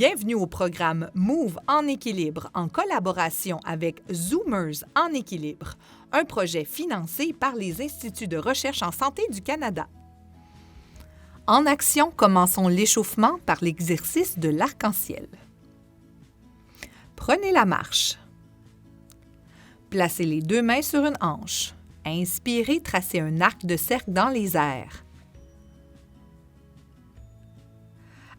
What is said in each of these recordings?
Bienvenue au programme Move en équilibre en collaboration avec Zoomers en équilibre, un projet financé par les Instituts de recherche en santé du Canada. En action, commençons l'échauffement par l'exercice de l'arc-en-ciel. Prenez la marche. Placez les deux mains sur une hanche. Inspirez, tracez un arc de cercle dans les airs.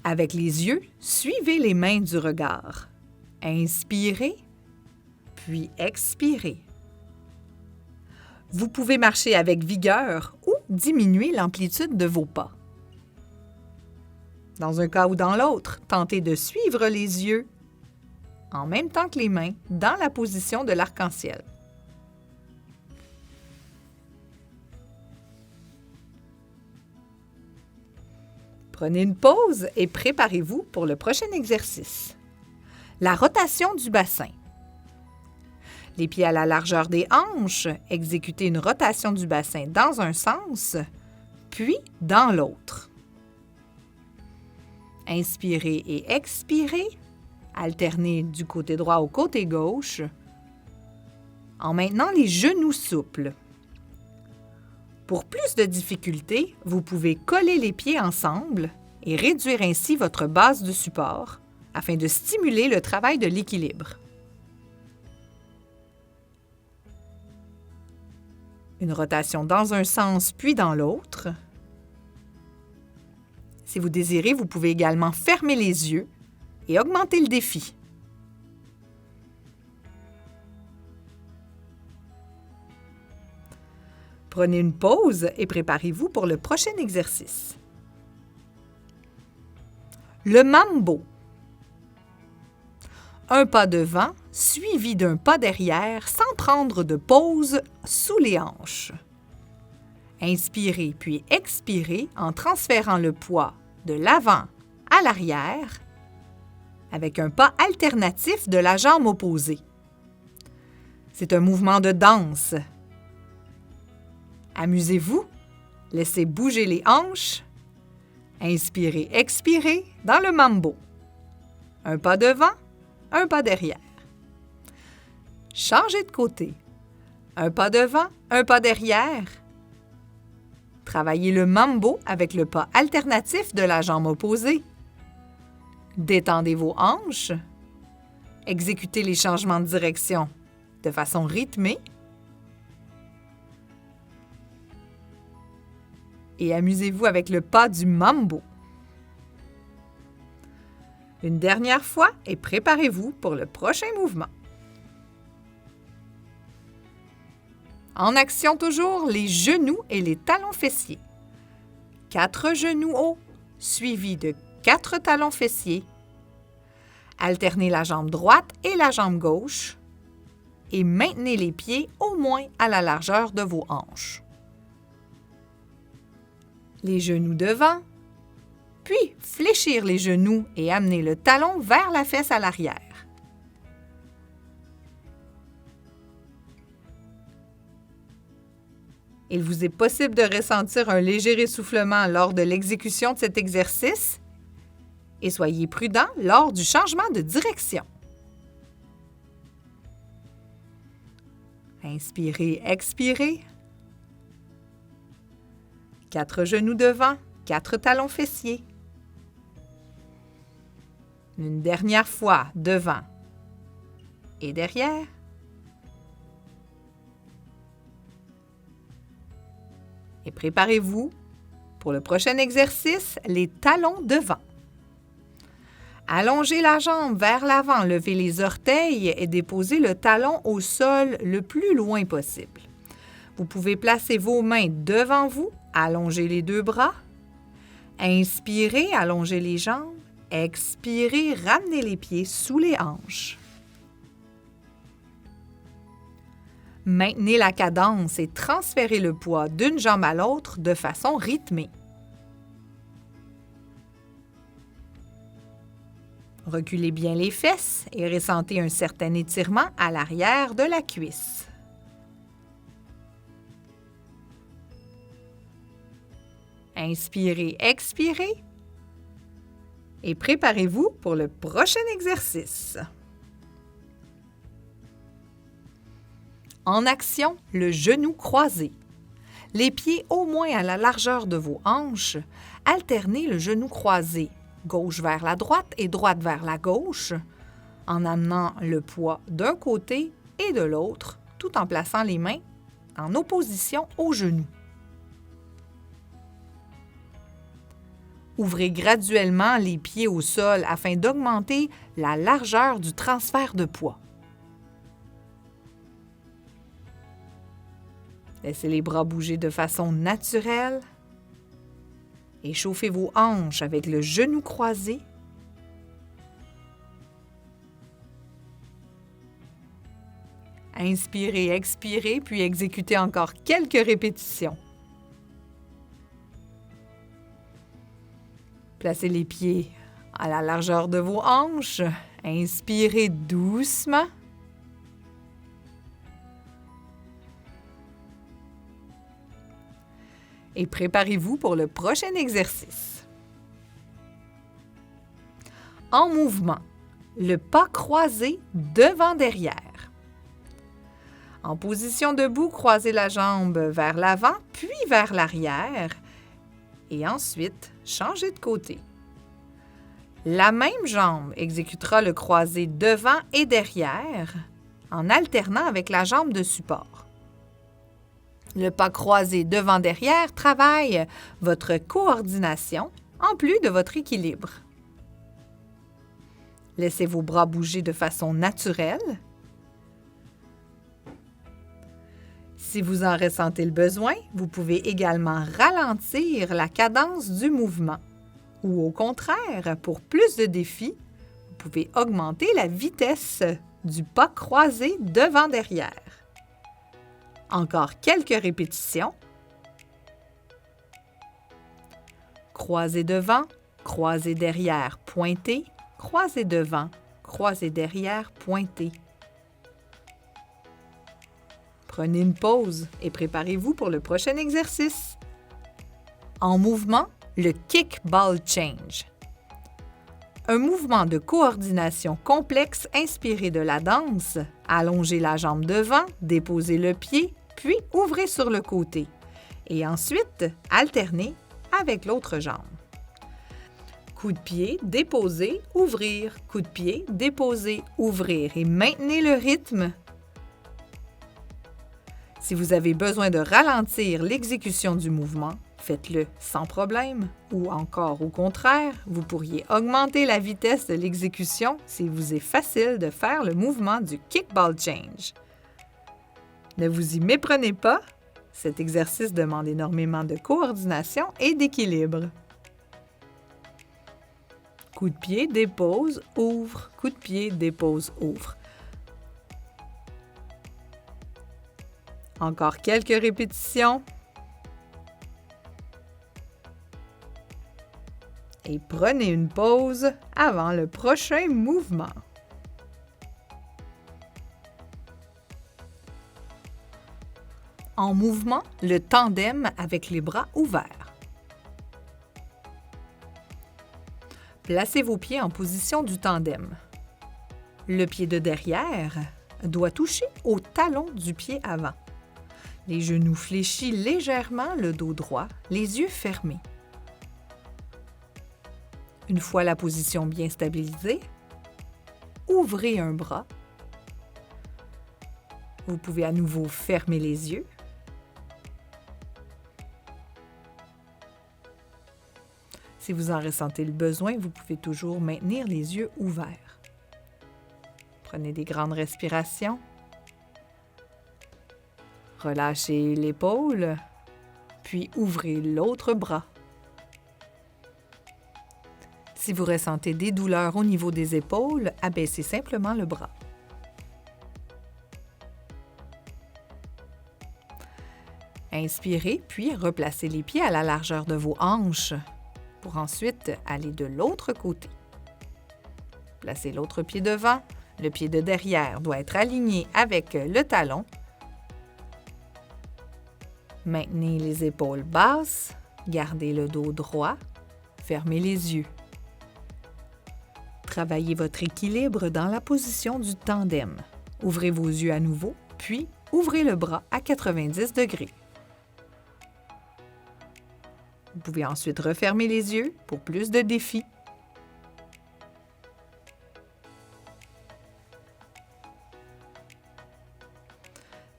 Avec les yeux, suivez les mains du regard. Inspirez, puis expirez. Vous pouvez marcher avec vigueur ou diminuer l'amplitude de vos pas. Dans un cas ou dans l'autre, tentez de suivre les yeux en même temps que les mains dans la position de l'arc-en-ciel. Prenez une pause et préparez-vous pour le prochain exercice. La rotation du bassin. Les pieds à la largeur des hanches, exécutez une rotation du bassin dans un sens, puis dans l'autre. Inspirez et expirez, alternez du côté droit au côté gauche, en maintenant les genoux souples. Pour plus de difficulté, vous pouvez coller les pieds ensemble et réduire ainsi votre base de support afin de stimuler le travail de l'équilibre. Une rotation dans un sens puis dans l'autre. Si vous désirez, vous pouvez également fermer les yeux et augmenter le défi. Prenez une pause et préparez-vous pour le prochain exercice. Le mambo. Un pas devant suivi d'un pas derrière sans prendre de pause sous les hanches. Inspirez puis expirez en transférant le poids de l'avant à l'arrière avec un pas alternatif de la jambe opposée. C'est un mouvement de danse. Amusez-vous, laissez bouger les hanches. Inspirez, expirez dans le mambo. Un pas devant, un pas derrière. Changez de côté. Un pas devant, un pas derrière. Travaillez le mambo avec le pas alternatif de la jambe opposée. Détendez vos hanches. Exécutez les changements de direction de façon rythmée. Et amusez-vous avec le pas du mambo. Une dernière fois et préparez-vous pour le prochain mouvement. En action toujours, les genoux et les talons fessiers. 4 genoux hauts, suivis de 4 talons fessiers. Alternez la jambe droite et la jambe gauche et maintenez les pieds au moins à la largeur de vos hanches. Les genoux devant, puis fléchir les genoux et amener le talon vers la fesse à l'arrière. Il vous est possible de ressentir un léger essoufflement lors de l'exécution de cet exercice et soyez prudent lors du changement de direction. Inspirez, expirez. 4 genoux devant, 4 talons fessiers. Une dernière fois devant et derrière. Et préparez-vous pour le prochain exercice, les talons devant. Allongez la jambe vers l'avant, levez les orteils et déposez le talon au sol le plus loin possible. Vous pouvez placer vos mains devant vous, allonger les deux bras. Inspirez, allongez les jambes. Expirez, ramenez les pieds sous les hanches. Maintenez la cadence et transférez le poids d'une jambe à l'autre de façon rythmée. Reculez bien les fesses et ressentez un certain étirement à l'arrière de la cuisse. Inspirez, expirez. Et préparez-vous pour le prochain exercice. En action, le genou croisé. Les pieds au moins à la largeur de vos hanches. Alternez le genou croisé, gauche vers la droite et droite vers la gauche, en amenant le poids d'un côté et de l'autre, tout en plaçant les mains en opposition aux genoux. Ouvrez graduellement les pieds au sol afin d'augmenter la largeur du transfert de poids. Laissez les bras bouger de façon naturelle. Échauffez vos hanches avec le genou croisé. Inspirez, expirez, puis exécutez encore quelques répétitions. Placez les pieds à la largeur de vos hanches. Inspirez doucement. Et préparez-vous pour le prochain exercice. En mouvement, le pas croisé devant-derrière. En position debout, croisez la jambe vers l'avant, puis vers l'arrière. Et ensuite, changez de côté. La même jambe exécutera le croisé devant et derrière en alternant avec la jambe de support. Le pas croisé devant-derrière travaille votre coordination en plus de votre équilibre. Laissez vos bras bouger de façon naturelle. Si vous en ressentez le besoin, vous pouvez également ralentir la cadence du mouvement. Ou au contraire, pour plus de défis, vous pouvez augmenter la vitesse du pas croisé devant-derrière. Encore quelques répétitions. Croisé devant, croisé derrière, pointé, croisé devant, croisé derrière, pointé. Prenez une pause et préparez-vous pour le prochain exercice. En mouvement, le kick ball change. Un mouvement de coordination complexe inspiré de la danse. Allongez la jambe devant, déposez le pied, puis ouvrez sur le côté. Et ensuite, alternez avec l'autre jambe. Coup de pied, déposer, ouvrir. Coup de pied, déposer, ouvrir. Et maintenez le rythme. Si vous avez besoin de ralentir l'exécution du mouvement, faites-le sans problème. Ou encore au contraire, vous pourriez augmenter la vitesse de l'exécution s'il vous est facile de faire le mouvement du kickball change. Ne vous y méprenez pas, cet exercice demande énormément de coordination et d'équilibre. Coup de pied, dépose, ouvre. Coup de pied, dépose, ouvre. Encore quelques répétitions. Et prenez une pause avant le prochain mouvement. En mouvement, le tandem avec les bras ouverts. Placez vos pieds en position du tandem. Le pied de derrière doit toucher au talon du pied avant. Les genoux fléchis légèrement, le dos droit, les yeux fermés. Une fois la position bien stabilisée, ouvrez un bras. Vous pouvez à nouveau fermer les yeux. Si vous en ressentez le besoin, vous pouvez toujours maintenir les yeux ouverts. Prenez des grandes respirations. Relâchez l'épaule, puis ouvrez l'autre bras. Si vous ressentez des douleurs au niveau des épaules, abaissez simplement le bras. Inspirez, puis replacez les pieds à la largeur de vos hanches pour ensuite aller de l'autre côté. Placez l'autre pied devant. Le pied de derrière doit être aligné avec le talon. Maintenez les épaules basses, gardez le dos droit, fermez les yeux. Travaillez votre équilibre dans la position du tandem. Ouvrez vos yeux à nouveau, puis ouvrez le bras à 90 degrés. Vous pouvez ensuite refermer les yeux pour plus de défis.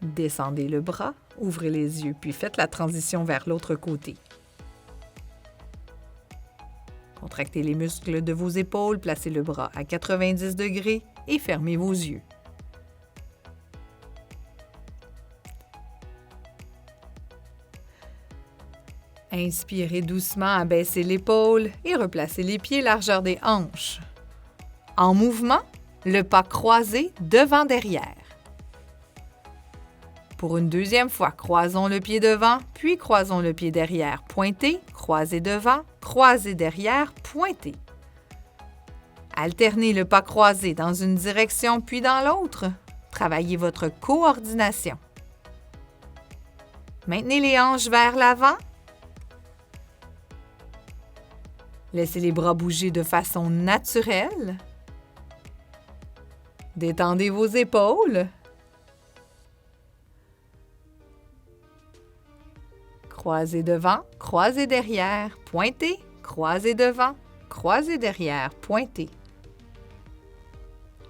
Descendez le bras, ouvrez les yeux, puis faites la transition vers l'autre côté. Contractez les muscles de vos épaules, placez le bras à 90 degrés et fermez vos yeux. Inspirez doucement, abaissez l'épaule et replacez les pieds largeur des hanches. En mouvement, le pas croisé devant-derrière. Pour une deuxième fois, croisons le pied devant, puis croisons le pied derrière. Pointez, croisez devant, croisez derrière, pointez. Alternez le pas croisé dans une direction puis dans l'autre. Travaillez votre coordination. Maintenez les hanches vers l'avant. Laissez les bras bouger de façon naturelle. Détendez vos épaules. Croisez devant, croisez derrière, pointez, croisez devant, croisez derrière, pointez.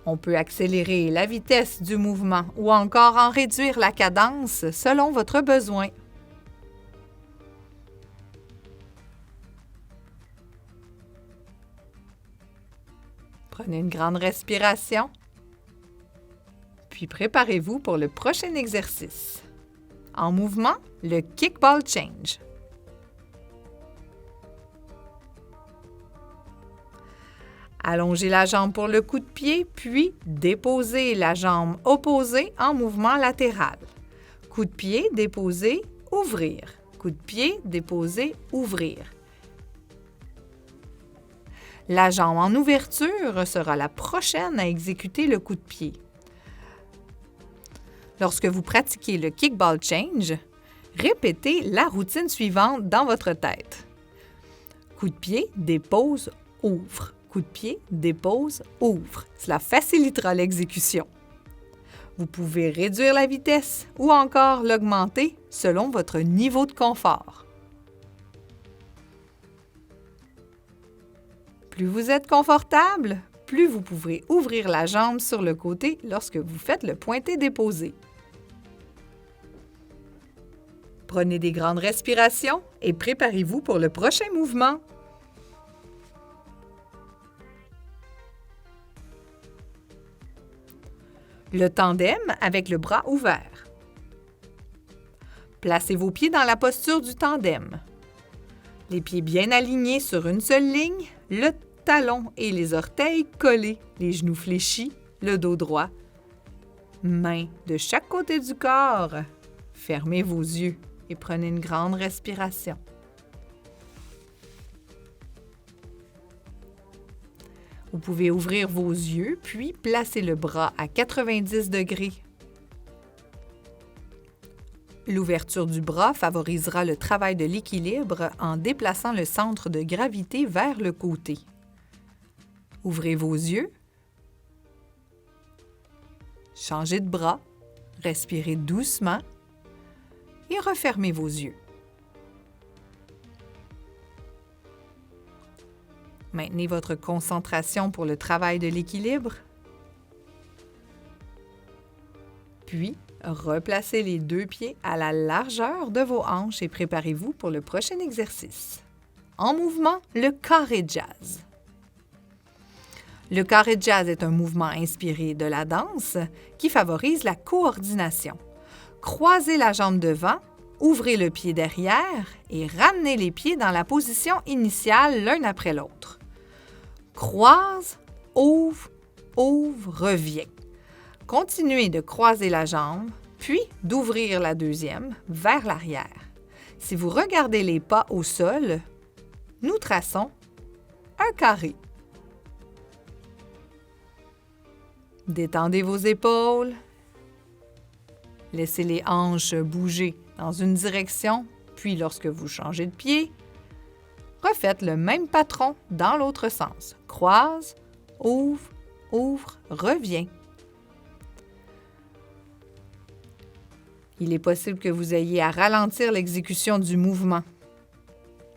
On peut accélérer la vitesse du mouvement ou encore en réduire la cadence selon votre besoin. Prenez une grande respiration, puis préparez-vous pour le prochain exercice. En mouvement, le kickball change. Allongez la jambe pour le coup de pied, puis déposez la jambe opposée en mouvement latéral. Coup de pied, déposer, ouvrir. Coup de pied, déposer, ouvrir. La jambe en ouverture sera la prochaine à exécuter le coup de pied. Lorsque vous pratiquez le kickball change, répétez la routine suivante dans votre tête. Coup de pied, dépose, ouvre. Coup de pied, dépose, ouvre. Cela facilitera l'exécution. Vous pouvez réduire la vitesse ou encore l'augmenter selon votre niveau de confort. Plus vous êtes confortable, plus vous pourrez ouvrir la jambe sur le côté lorsque vous faites le pointé-déposé. Prenez des grandes respirations et préparez-vous pour le prochain mouvement. Le tandem avec le bras ouvert. Placez vos pieds dans la posture du tandem. Les pieds bien alignés sur une seule ligne, le talon et les orteils collés, les genoux fléchis, le dos droit. Mains de chaque côté du corps. Fermez vos yeux et prenez une grande respiration. Vous pouvez ouvrir vos yeux, puis placer le bras à 90 degrés. L'ouverture du bras favorisera le travail de l'équilibre en déplaçant le centre de gravité vers le côté. Ouvrez vos yeux. Changez de bras. Respirez doucement et refermez vos yeux. Maintenez votre concentration pour le travail de l'équilibre. Puis, replacez les deux pieds à la largeur de vos hanches et préparez-vous pour le prochain exercice. En mouvement, le carré jazz. Le carré jazz est un mouvement inspiré de la danse qui favorise la coordination. Croisez la jambe devant, ouvrez le pied derrière et ramenez les pieds dans la position initiale l'un après l'autre. Croise, ouvre, ouvre, reviens. Continuez de croiser la jambe, puis d'ouvrir la deuxième vers l'arrière. Si vous regardez les pas au sol, nous traçons un carré. Détendez vos épaules. Laissez les hanches bouger dans une direction, puis lorsque vous changez de pied, refaites le même patron dans l'autre sens. Croise, ouvre, ouvre, revient. Il est possible que vous ayez à ralentir l'exécution du mouvement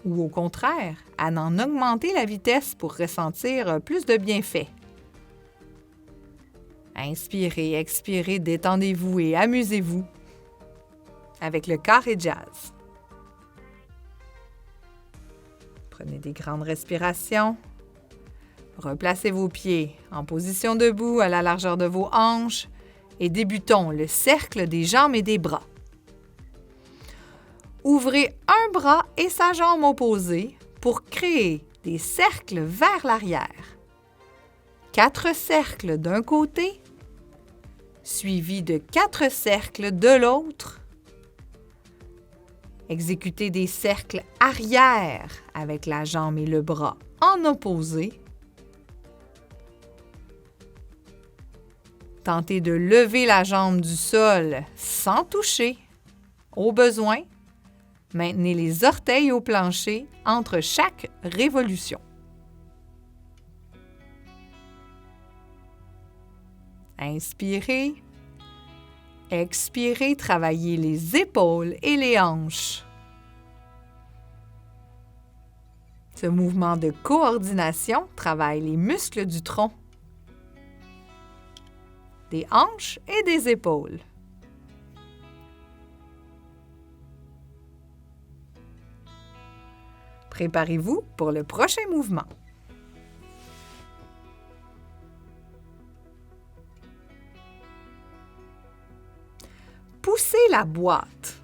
ou au contraire, à en augmenter la vitesse pour ressentir plus de bienfaits. Inspirez, expirez, détendez-vous et amusez-vous avec le carré jazz. Prenez des grandes respirations. Replacez vos pieds en position debout à la largeur de vos hanches et débutons le cercle des jambes et des bras. Ouvrez un bras et sa jambe opposée pour créer des cercles vers l'arrière. 4 cercles d'un côté, suivis de 4 cercles de l'autre. Exécutez des cercles arrière avec la jambe et le bras en opposé. Tentez de lever la jambe du sol sans toucher. Au besoin, maintenez les orteils au plancher entre chaque révolution. Inspirez. Expirez, travaillez les épaules et les hanches. Ce mouvement de coordination travaille les muscles du tronc, des hanches et des épaules. Préparez-vous pour le prochain mouvement. Poussez la boîte.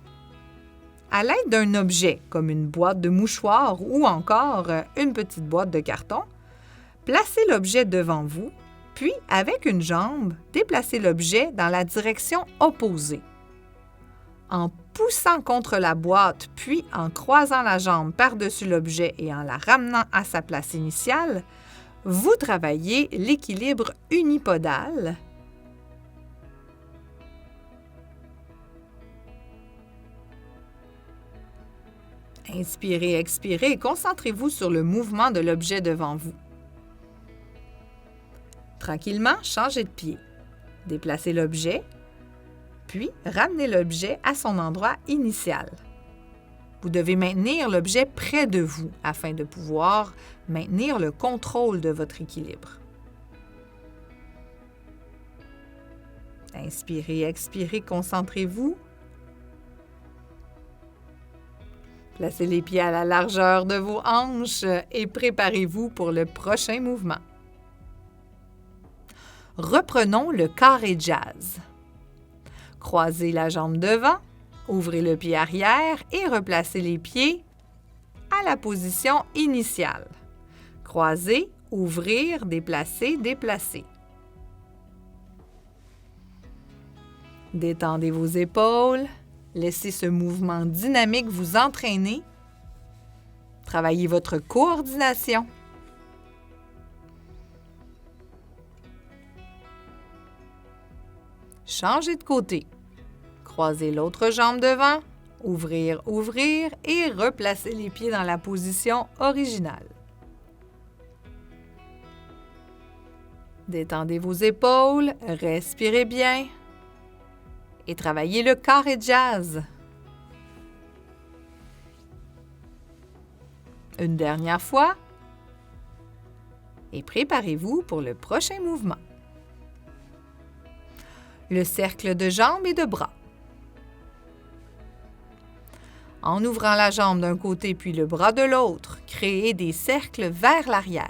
À l'aide d'un objet, comme une boîte de mouchoirs ou encore une petite boîte de carton, placez l'objet devant vous, puis avec une jambe, déplacez l'objet dans la direction opposée. En poussant contre la boîte, puis en croisant la jambe par-dessus l'objet et en la ramenant à sa place initiale, vous travaillez l'équilibre unipodal. Inspirez, expirez et concentrez-vous sur le mouvement de l'objet devant vous. Tranquillement, changez de pied. Déplacez l'objet, puis ramenez l'objet à son endroit initial. Vous devez maintenir l'objet près de vous afin de pouvoir maintenir le contrôle de votre équilibre. Inspirez, expirez, concentrez-vous. Placez les pieds à la largeur de vos hanches et préparez-vous pour le prochain mouvement. Reprenons le carré jazz. Croisez la jambe devant, ouvrez le pied arrière et replacez les pieds à la position initiale. Croiser, ouvrir, déplacer, déplacer. Détendez vos épaules. Laissez ce mouvement dynamique vous entraîner. Travaillez votre coordination. Changez de côté. Croisez l'autre jambe devant, ouvrir, ouvrir et replacez les pieds dans la position originale. Détendez vos épaules, respirez bien et travaillez le carré jazz. Une dernière fois et préparez-vous pour le prochain mouvement. Le cercle de jambes et de bras. En ouvrant la jambe d'un côté puis le bras de l'autre, créez des cercles vers l'arrière.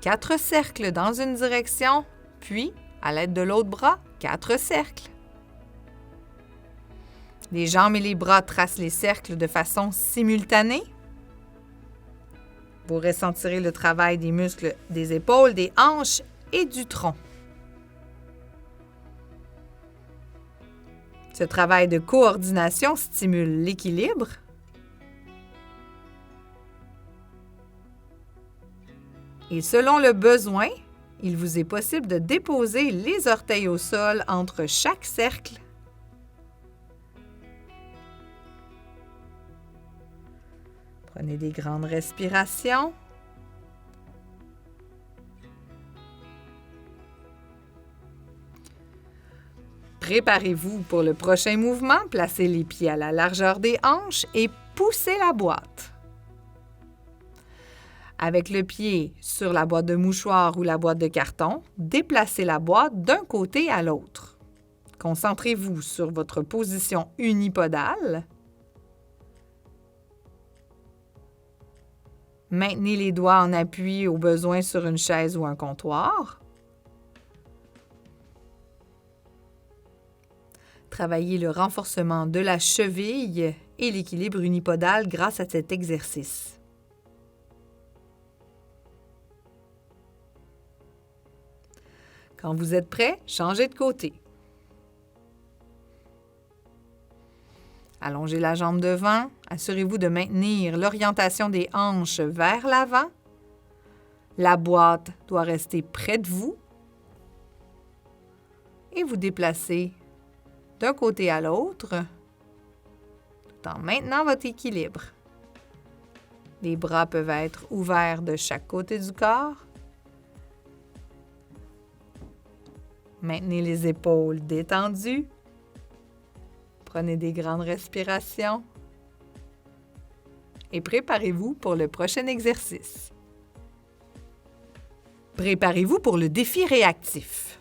4 cercles dans une direction, puis, à l'aide de l'autre bras, 4 cercles. Les jambes et les bras tracent les cercles de façon simultanée. Vous ressentirez le travail des muscles des épaules, des hanches et du tronc. Ce travail de coordination stimule l'équilibre. Et selon le besoin, il vous est possible de déposer les orteils au sol entre chaque cercle. Prenez des grandes respirations. Préparez-vous pour le prochain mouvement. Placez les pieds à la largeur des hanches et poussez la boîte. Avec le pied sur la boîte de mouchoir ou la boîte de carton, déplacez la boîte d'un côté à l'autre. Concentrez-vous sur votre position unipodale. Maintenez les doigts en appui au besoin sur une chaise ou un comptoir. Travaillez le renforcement de la cheville et l'équilibre unipodal grâce à cet exercice. Quand vous êtes prêt, changez de côté. Allongez la jambe devant. Assurez-vous de maintenir l'orientation des hanches vers l'avant. La boîte doit rester près de vous. Et vous déplacez d'un côté à l'autre, tout en maintenant votre équilibre. Les bras peuvent être ouverts de chaque côté du corps. Maintenez les épaules détendues. Prenez des grandes respirations. Et préparez-vous pour le prochain exercice. Préparez-vous pour le défi réactif.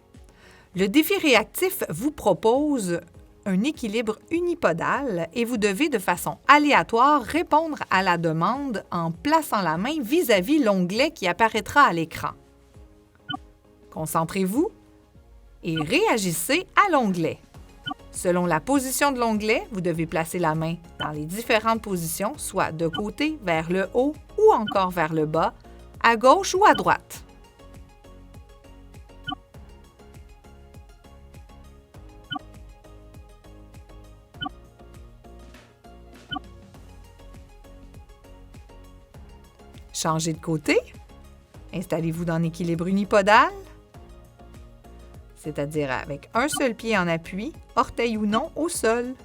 Le défi réactif vous propose un équilibre unipodal et vous devez de façon aléatoire répondre à la demande en plaçant la main vis-à-vis l'onglet qui apparaîtra à l'écran. Concentrez-vous et réagissez à l'onglet. Selon la position de l'onglet, vous devez placer la main dans les différentes positions, soit de côté, vers le haut ou encore vers le bas, à gauche ou à droite. Changez de côté. Installez-vous dans l'équilibre unipodal, c'est-à-dire avec un seul pied en appui, orteil ou non, au sol.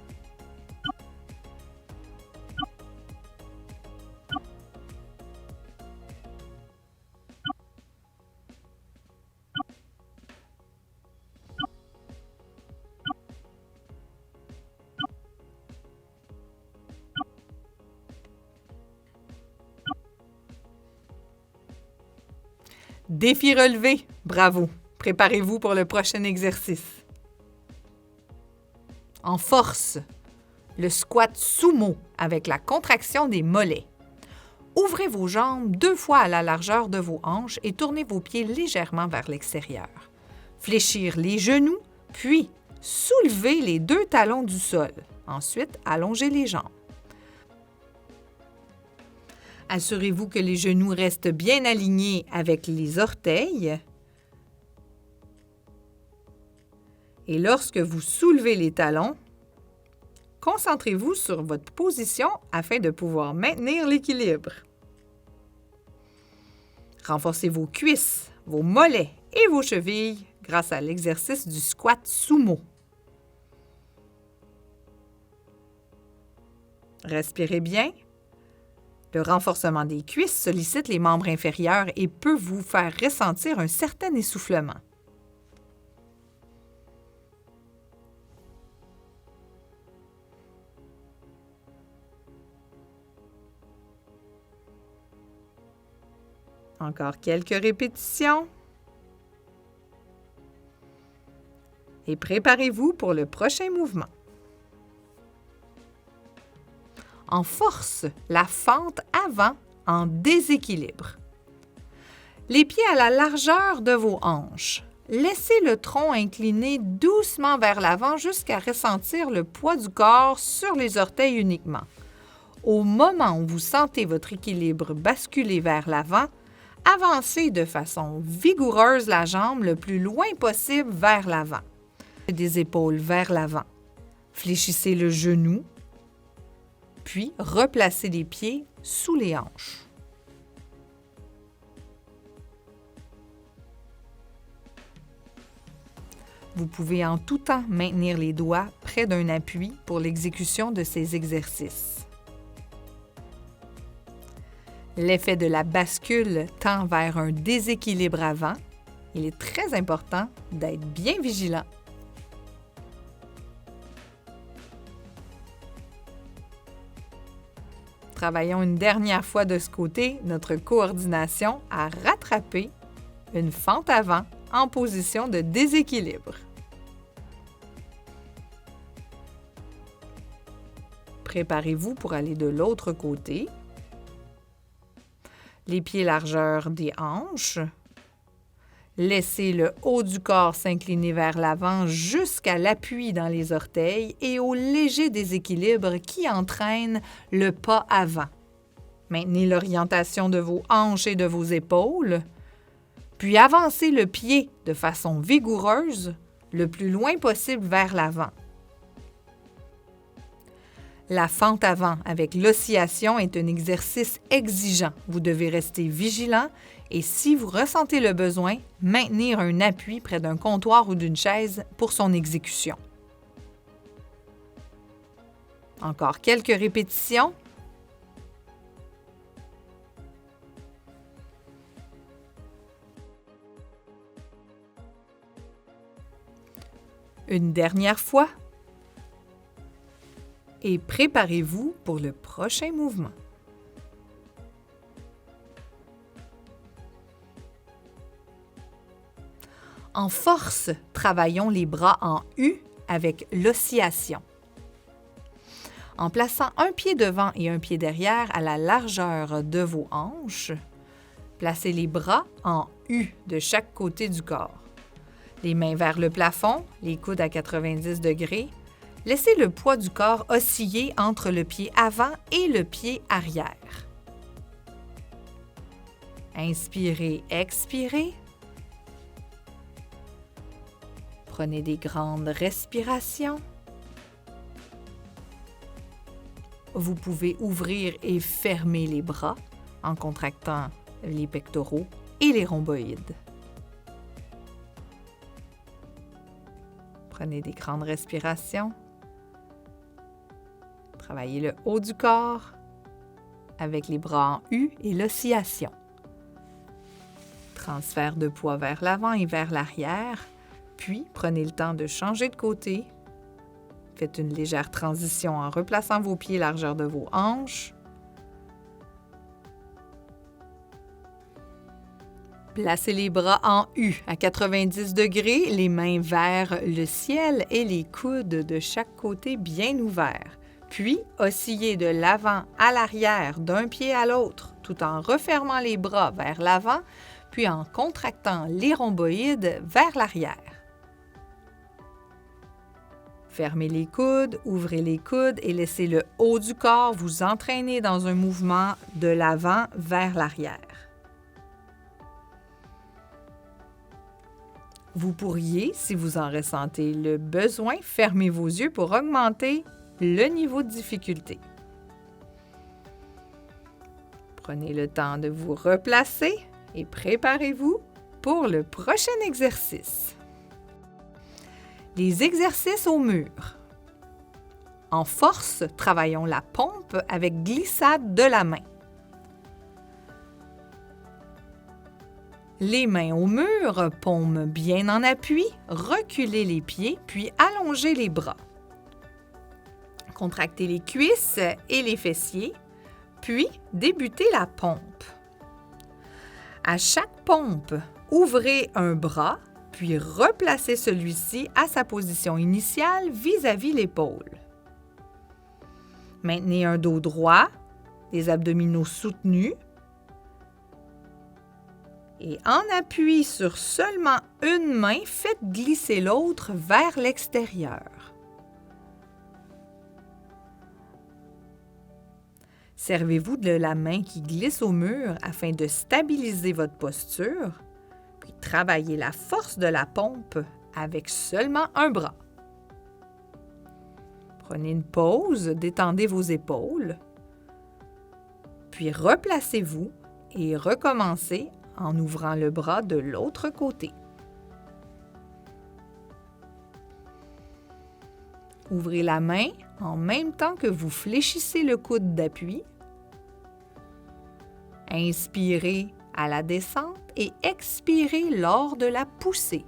Défi relevé. Bravo! Préparez-vous pour le prochain exercice. En force, le squat sumo avec la contraction des mollets. Ouvrez vos jambes 2 fois à la largeur de vos hanches et tournez vos pieds légèrement vers l'extérieur. Fléchir les genoux, puis soulevez les 2 talons du sol. Ensuite, allongez les jambes. Assurez-vous que les genoux restent bien alignés avec les orteils. Et lorsque vous soulevez les talons, concentrez-vous sur votre position afin de pouvoir maintenir l'équilibre. Renforcez vos cuisses, vos mollets et vos chevilles grâce à l'exercice du squat sumo. Respirez bien. Le renforcement des cuisses sollicite les membres inférieurs et peut vous faire ressentir un certain essoufflement. Encore quelques répétitions. Et préparez-vous pour le prochain mouvement. En force, la fente avant en déséquilibre. Les pieds à la largeur de vos hanches. Laissez le tronc incliné doucement vers l'avant jusqu'à ressentir le poids du corps sur les orteils uniquement. Au moment où vous sentez votre équilibre basculer vers l'avant, avancez de façon vigoureuse la jambe le plus loin possible vers l'avant. Des épaules vers l'avant. Fléchissez le genou, puis replacez les pieds sous les hanches. Vous pouvez en tout temps maintenir les doigts près d'un appui pour l'exécution de ces exercices. L'effet de la bascule tend vers un déséquilibre avant. Il est très important d'être bien vigilant. Travaillons une dernière fois de ce côté notre coordination à rattraper une fente avant en position de déséquilibre. Préparez-vous pour aller de l'autre côté. Les pieds largeur des hanches. Laissez le haut du corps s'incliner vers l'avant jusqu'à l'appui dans les orteils et au léger déséquilibre qui entraîne le pas avant. Maintenez l'orientation de vos hanches et de vos épaules, puis avancez le pied de façon vigoureuse le plus loin possible vers l'avant. La fente avant avec l'oscillation est un exercice exigeant. Vous devez rester vigilant et si vous ressentez le besoin, maintenir un appui près d'un comptoir ou d'une chaise pour son exécution. Encore quelques répétitions. Une dernière fois. Et préparez-vous pour le prochain mouvement. En force, travaillons les bras en U avec l'oscillation. En plaçant un pied devant et un pied derrière à la largeur de vos hanches, placez les bras en U de chaque côté du corps. Les mains vers le plafond, les coudes à 90 degrés. Laissez le poids du corps osciller entre le pied avant et le pied arrière. Inspirez, expirez. Prenez des grandes respirations. Vous pouvez ouvrir et fermer les bras en contractant les pectoraux et les rhomboïdes. Prenez des grandes respirations. Travaillez le haut du corps avec les bras en U et l'oscillation. Transfert de poids vers l'avant et vers l'arrière, puis prenez le temps de changer de côté. Faites une légère transition en replaçant vos pieds largeur de vos hanches. Placez les bras en U à 90 degrés, les mains vers le ciel et les coudes de chaque côté bien ouverts. Puis, oscillez de l'avant à l'arrière, d'un pied à l'autre, tout en refermant les bras vers l'avant, puis en contractant les rhomboïdes vers l'arrière. Fermez les coudes, ouvrez les coudes et laissez le haut du corps vous entraîner dans un mouvement de l'avant vers l'arrière. Vous pourriez, si vous en ressentez le besoin, fermer vos yeux pour augmenter le niveau de difficulté. Prenez le temps de vous replacer et préparez-vous pour le prochain exercice. Les exercices au mur. En force, travaillons la pompe avec glissade de la main. Les mains au mur, paume bien en appui, reculez les pieds puis allongez les bras. Contractez les cuisses et les fessiers, puis débutez la pompe. À chaque pompe, ouvrez un bras, puis replacez celui-ci à sa position initiale vis-à-vis l'épaule. Maintenez un dos droit, les abdominaux soutenus, et en appui sur seulement une main, faites glisser l'autre vers l'extérieur. Servez-vous de la main qui glisse au mur afin de stabiliser votre posture, puis travaillez la force de la pompe avec seulement un bras. Prenez une pause, détendez vos épaules, puis replacez-vous et recommencez en ouvrant le bras de l'autre côté. Ouvrez la main en même temps que vous fléchissez le coude d'appui. Inspirez à la descente et expirez lors de la poussée.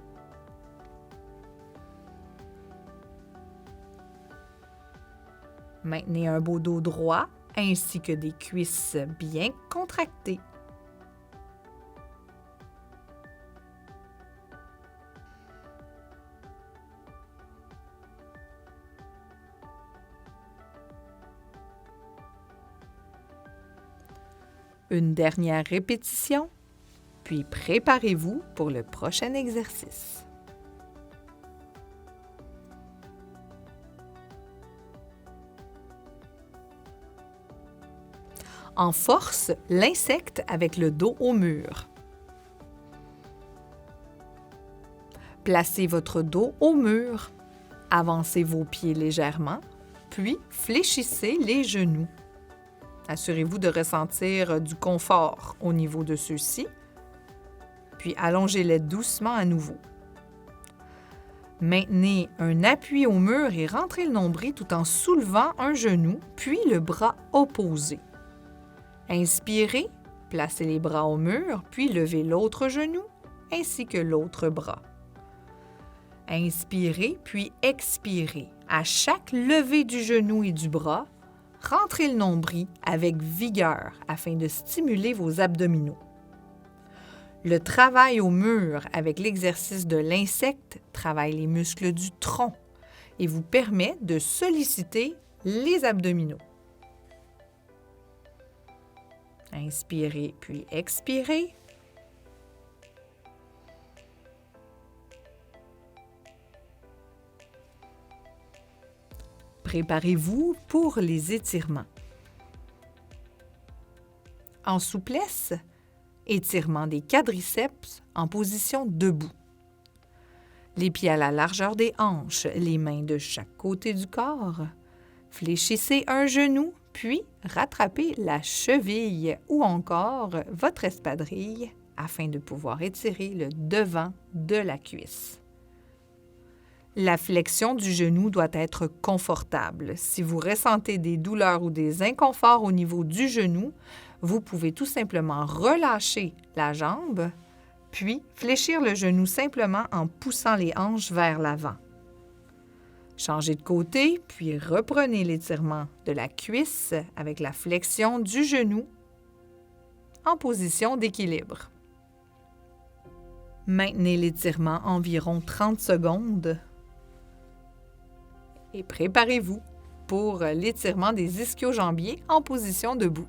Maintenez un beau dos droit ainsi que des cuisses bien contractées. Une dernière répétition, puis préparez-vous pour le prochain exercice. En force, l'insecte avec le dos au mur. Placez votre dos au mur. Avancez vos pieds légèrement, puis fléchissez les genoux. Assurez-vous de ressentir du confort au niveau de ceux-ci, puis allongez-les doucement à nouveau. Maintenez un appui au mur et rentrez le nombril tout en soulevant un genou, puis le bras opposé. Inspirez, placez les bras au mur, puis levez l'autre genou ainsi que l'autre bras. Inspirez, puis expirez. À chaque levée du genou et du bras, rentrez le nombril avec vigueur afin de stimuler vos abdominaux. Le travail au mur avec l'exercice de l'insecte travaille les muscles du tronc et vous permet de solliciter les abdominaux. Inspirez puis expirez. Préparez-vous pour les étirements. En souplesse, étirement des quadriceps en position debout. Les pieds à la largeur des hanches, les mains de chaque côté du corps. Fléchissez un genou, puis rattrapez la cheville ou encore votre espadrille afin de pouvoir étirer le devant de la cuisse. La flexion du genou doit être confortable. Si vous ressentez des douleurs ou des inconforts au niveau du genou, vous pouvez tout simplement relâcher la jambe, puis fléchir le genou simplement en poussant les hanches vers l'avant. Changez de côté, puis reprenez l'étirement de la cuisse avec la flexion du genou en position d'équilibre. Maintenez l'étirement environ 30 secondes et préparez-vous pour l'étirement des ischio-jambiers en position debout.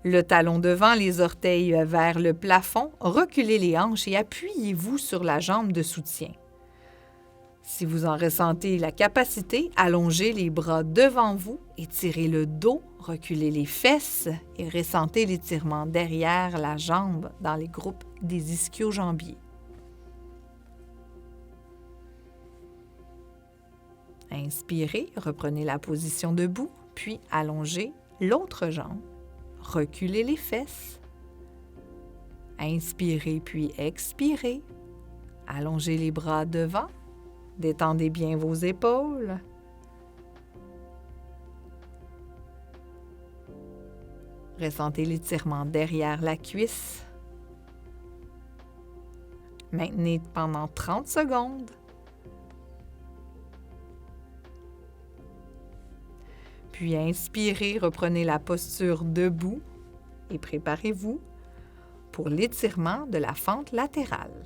Le talon devant, les orteils vers le plafond, reculez les hanches et appuyez-vous sur la jambe de soutien. Si vous en ressentez la capacité, allongez les bras devant vous, étirez le dos, reculez les fesses et ressentez l'étirement derrière la jambe dans les groupes des ischio-jambiers. Inspirez, reprenez la position debout, puis allongez l'autre jambe. Reculez les fesses. Inspirez puis expirez. Allongez les bras devant. Détendez bien vos épaules. Ressentez l'étirement derrière la cuisse. Maintenez pendant 30 secondes. Puis inspirez, reprenez la posture debout et préparez-vous pour l'étirement de la fente latérale.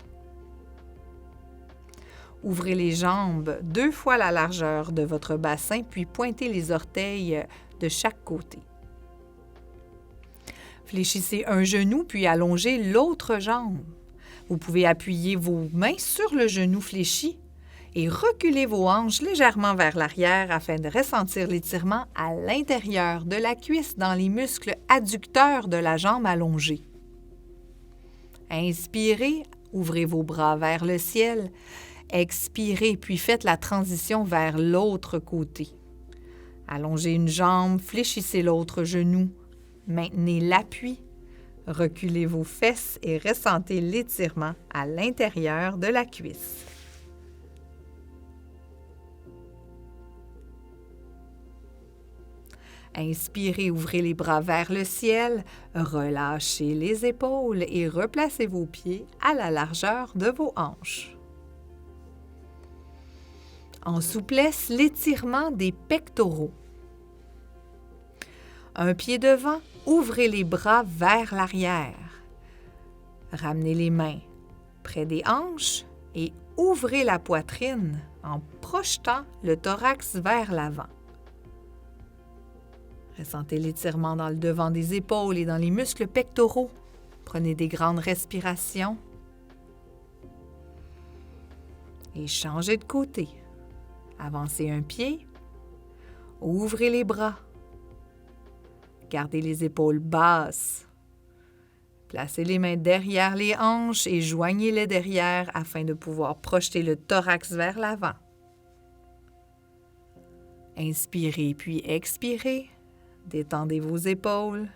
Ouvrez les jambes 2 fois la largeur de votre bassin, puis pointez les orteils de chaque côté. Fléchissez un genou, puis allongez l'autre jambe. Vous pouvez appuyer vos mains sur le genou fléchi et reculez vos hanches légèrement vers l'arrière afin de ressentir l'étirement à l'intérieur de la cuisse dans les muscles adducteurs de la jambe allongée. Inspirez, ouvrez vos bras vers le ciel. Expirez, puis faites la transition vers l'autre côté. Allongez une jambe, fléchissez l'autre genou. Maintenez l'appui. Reculez vos fesses et ressentez l'étirement à l'intérieur de la cuisse. Inspirez, ouvrez les bras vers le ciel, relâchez les épaules et replacez vos pieds à la largeur de vos hanches. En souplesse, l'étirement des pectoraux. Un pied devant, ouvrez les bras vers l'arrière. Ramenez les mains près des hanches et ouvrez la poitrine en projetant le thorax vers l'avant. Ressentez l'étirement dans le devant des épaules et dans les muscles pectoraux. Prenez des grandes respirations. Et changez de côté. Avancez un pied. Ouvrez les bras. Gardez les épaules basses. Placez les mains derrière les hanches et joignez-les derrière afin de pouvoir projeter le thorax vers l'avant. Inspirez puis expirez. Détendez vos épaules.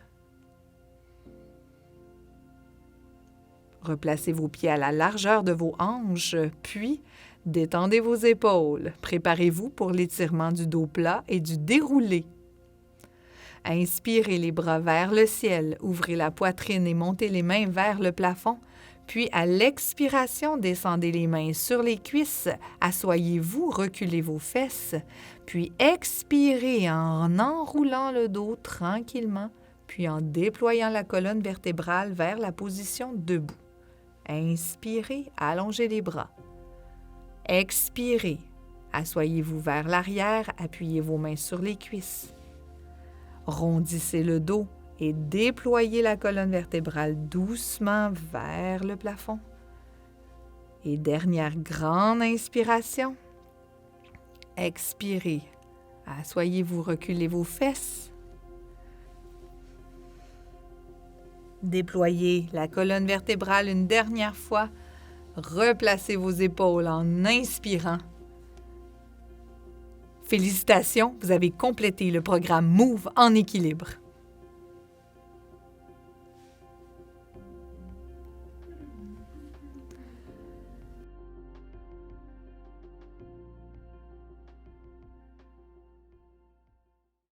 Replacez vos pieds à la largeur de vos hanches, puis détendez vos épaules. Préparez-vous pour l'étirement du dos plat et du déroulé. Inspirez les bras vers le ciel, ouvrez la poitrine et montez les mains vers le plafond. Puis, à l'expiration, descendez les mains sur les cuisses, assoyez-vous, reculez vos fesses. Puis, expirez en enroulant le dos tranquillement, puis en déployant la colonne vertébrale vers la position debout. Inspirez, allongez les bras. Expirez, assoyez-vous vers l'arrière, appuyez vos mains sur les cuisses. Rondissez le dos et déployez la colonne vertébrale doucement vers le plafond. Et dernière grande inspiration. Expirez, assoyez-vous, reculez vos fesses. Déployez la colonne vertébrale une dernière fois. Replacez vos épaules en inspirant. Félicitations, vous avez complété le programme Move en équilibre.